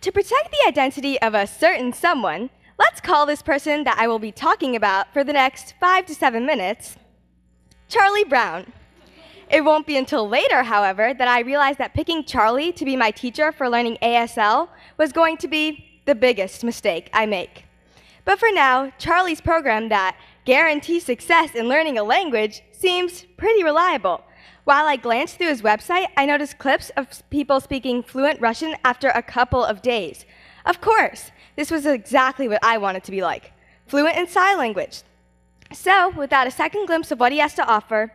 To protect the identity of a certain someone, let's call this person that I will be talking about for the next 5 to 7 minutes Charlie Brown. It won't be until later, however, that I realized that picking Charlie to be my teacher for learning ASL was going to be the biggest mistake I make. But for now, Charlie's program that guarantees success in learning a language seems pretty reliable. While I glanced through his website, I noticed clips of people speaking fluent Russian after a couple of days. Of course, this was exactly what I wanted to be like, fluent in sign language. So, without a second glimpse of what he has to offer,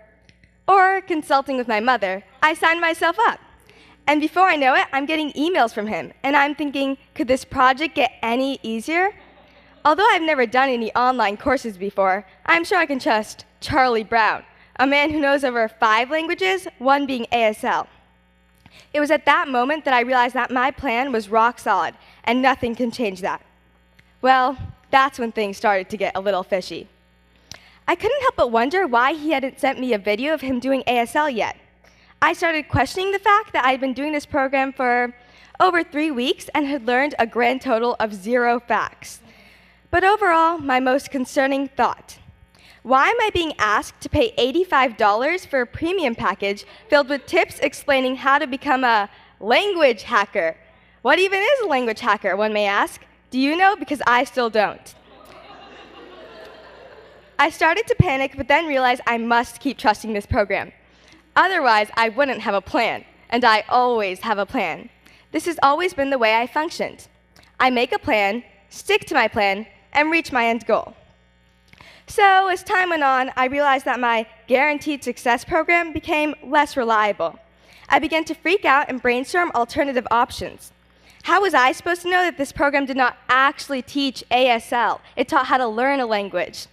or consulting with my mother, I signed myself up. And before I know it, I'm getting emails from him, and I'm thinking, could this project get any easier? Although I've never done any online courses before, I'm sure I can trust Charlie Brown, a man who knows over 5 languages, one being ASL. It was at that moment that I realized that my plan was rock solid, and nothing can change that. Well, that's when things started to get a little fishy. I couldn't help but wonder why he hadn't sent me a video of him doing ASL yet. I started questioning the fact that I'd been doing this program for over 3 weeks and had learned a grand total of 0 facts. But overall, my most concerning thought: why am I being asked to pay $85 for a premium package filled with tips explaining how to become a language hacker? What even is a language hacker, one may ask? Do you know? Because I still don't. I started to panic, but then realized I must keep trusting this program. Otherwise, I wouldn't have a plan, and I always have a plan. This has always been the way I functioned. I make a plan, stick to my plan, and reach my end goal. So, as time went on, I realized that my guaranteed success program became less reliable. I began to freak out and brainstorm alternative options. How was I supposed to know that this program did not actually teach ASL? It taught how to learn a language.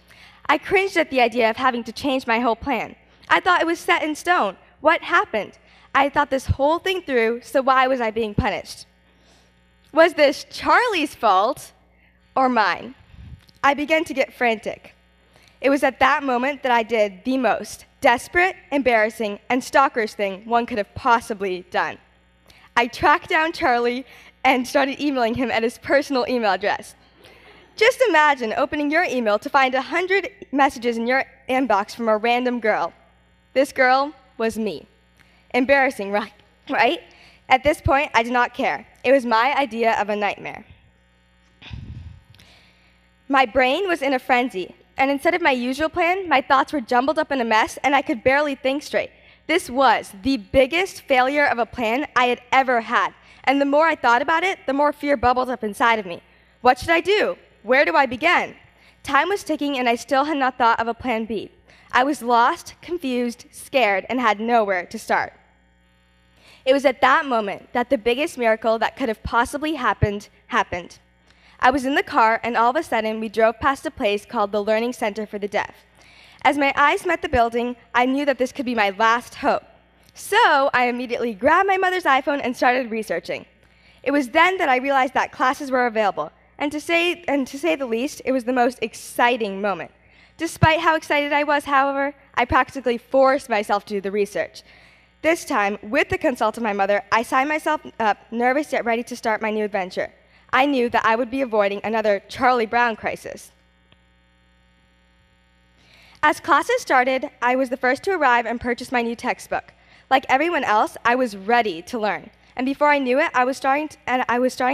I cringed at the idea of having to change my whole plan. I thought it was set in stone. What happened? I thought this whole thing through, so why was I being punished? Was this Charlie's fault or mine? I began to get frantic. It was at that moment that I did the most desperate, embarrassing, and stalkerish thing one could have possibly done. I tracked down Charlie and started emailing him at his personal email address. Just imagine opening your email to find 100 messages in your inbox from a random girl. This girl was me. Embarrassing, right? At this point, I did not care. It was my idea of a nightmare. My brain was in a frenzy, and instead of my usual plan, my thoughts were jumbled up in a mess, and I could barely think straight. This was the biggest failure of a plan I had ever had, and the more I thought about it, the more fear bubbled up inside of me. What should I do? Where do I begin? Time was ticking, and I still had not thought of a plan B. I was lost, confused, scared, and had nowhere to start. It was at that moment that the biggest miracle that could have possibly happened. I was in the car, and all of a sudden, we drove past a place called the Learning Center for the Deaf. As my eyes met the building, I knew that this could be my last hope. So I immediately grabbed my mother's iPhone and started researching. It was then that I realized that classes were available, and to say the least, it was the most exciting moment. Despite how excited I was, however, I practically forced myself to do the research. This time, with the consult of my mother, I signed myself up, nervous yet ready to start my new adventure. I knew that I would be avoiding another Charlie Brown crisis. As classes started, I was the first to arrive and purchase my new textbook. Like everyone else, I was ready to learn. And before I knew it, I was starting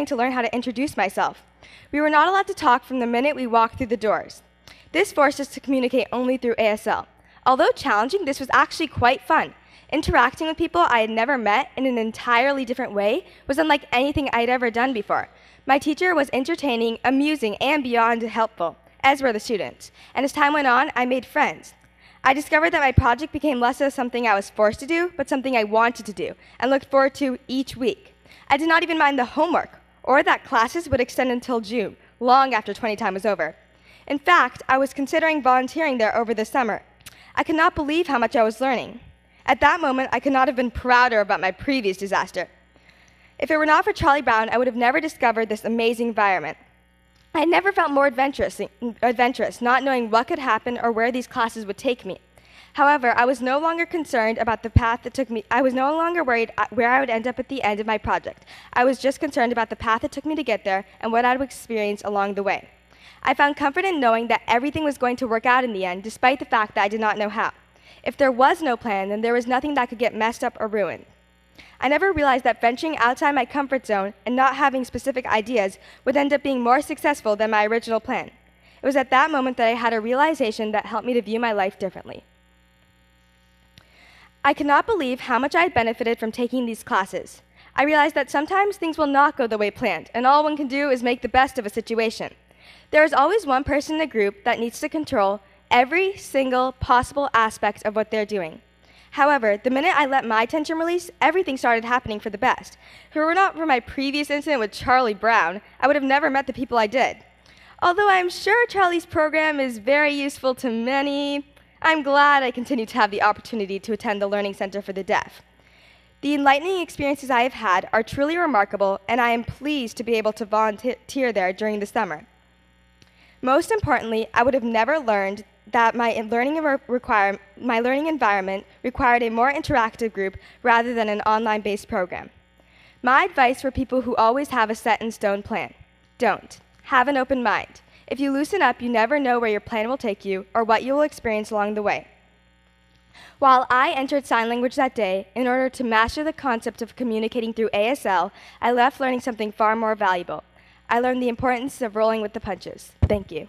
to learn how to introduce myself. We were not allowed to talk from the minute we walked through the doors. This forced us to communicate only through ASL. Although challenging, this was actually quite fun. Interacting with people I had never met in an entirely different way was unlike anything I had ever done before. My teacher was entertaining, amusing, and beyond helpful, as were the students. And as time went on, I made friends. I discovered that my project became less of something I was forced to do, but something I wanted to do, and looked forward to each week. I did not even mind the homework, or that classes would extend until June, long after 20 time was over. In fact, I was considering volunteering there over the summer. I could not believe how much I was learning. At that moment, I could not have been prouder about my previous disaster. If it were not for Charlie Brown, I would have never discovered this amazing environment. I never felt more adventurous, not knowing what could happen or where these classes would take me. However, I was no longer concerned about the path that took me. I was no longer worried where I would end up at the end of my project. I was just concerned about the path it took me to get there and what I would experience along the way. I found comfort in knowing that everything was going to work out in the end, despite the fact that I did not know how. If there was no plan, then there was nothing that could get messed up or ruined. I never realized that venturing outside my comfort zone and not having specific ideas would end up being more successful than my original plan. It was at that moment that I had a realization that helped me to view my life differently. I could not believe how much I had benefited from taking these classes. I realized that sometimes things will not go the way planned, and all one can do is make the best of a situation. There is always one person in a group that needs to control every single possible aspect of what they're doing. However, the minute I let my attention release, everything started happening for the best. If it were not for my previous incident with Charlie Brown, I would have never met the people I did. Although I'm sure Charlie's program is very useful to many, I'm glad I continue to have the opportunity to attend the Learning Center for the Deaf. The enlightening experiences I have had are truly remarkable, and I am pleased to be able to volunteer there during the summer. Most importantly, I would have never learned that my learning environment required a more interactive group rather than an online-based program. My advice for people who always have a set-in-stone plan: don't. Have an open mind. If you loosen up, you never know where your plan will take you or what you will experience along the way. While I entered sign language that day, in order to master the concept of communicating through ASL, I left learning something far more valuable. I learned the importance of rolling with the punches. Thank you.